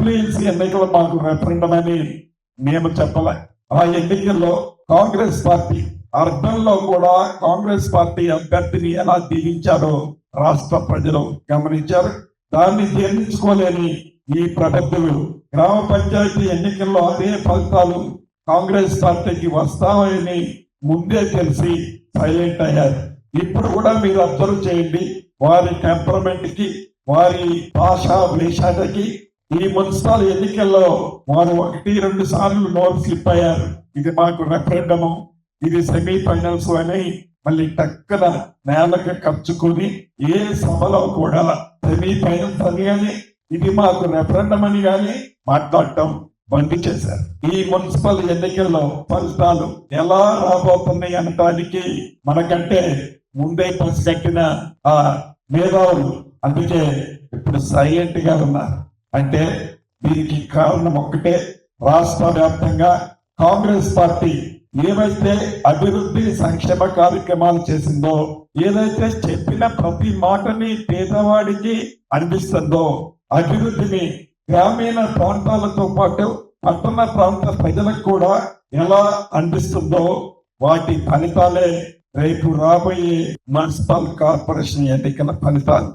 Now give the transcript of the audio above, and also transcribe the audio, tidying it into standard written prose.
జూబ్లీహిల్స్ ఎన్నికలు మాకు రెఫరెండం అని మేము చెప్పలే. ఆ ఎన్నికల్లో కాంగ్రెస్ పార్టీ అర్బన్ లో కూడా కాంగ్రెస్ పార్టీ అభ్యర్థిని ఎలా దీవించారో రాష్ట్ర ప్రజలు గమనించారు. దాన్ని జీర్ణించుకోలేని ఈ ప్రబుద్ధులు గ్రామ పంచాయతీ ఎన్నికల్లో అదే ఫలితాలు కాంగ్రెస్ పార్టీకి వస్తామని ముందే తెలిసి సైలెంట్ అయ్యారు. ఇప్పుడు కూడా మీరు అబ్జర్వ్ చేయండి, వారి టెంపరమెంట్ కి, వారి భాషా వేషాలకి ఈ మున్సిపల్ ఎన్నికల్లో వారు 1-2 సార్లు నోరు స్లిప్ అయ్యారు. ఇది మాకు రెఫరెండము, ఇది సెమీఫైనల్స్ అని మళ్ళీ టక్కన నేలకు ఖర్చుకుని ఏ సభలో కూడా సెమీఫైనల్స్ అని కానీ ఇది మాకు రెఫరెండం అని కానీ మాట్లాడటం బంద్ చేశారు. ఈ మున్సిపల్ ఎన్నికల్లో ఫలితాలు ఎలా రాబోతున్నాయి అనటానికి మనకంటే ముందే పసిగట్టిన ఆ మేధావులు అందుకే ఇప్పుడు సైలెంట్ గా ఉన్నారు. అంటే దీనికి కారణం ఒక్కటే, రాష్ట్ర వ్యాప్తంగా కాంగ్రెస్ పార్టీ ఏవైతే అభివృద్ధి సంక్షేమ కార్యక్రమాలు చేసిందో, ఏదైతే చెప్పిన ప్రతి మాటని పేదవాడికి అందిస్తుందో, అభివృద్ధిని గ్రామీణ ప్రాంతాలతో పాటు పట్టణ ప్రాంత ప్రజలకు కూడా ఎలా అందిస్తుందో వాటి ఫలితాలే రేపు రాబోయే మున్సిపల్ కార్పొరేషన్ ఎన్నికల ఫలితాలు.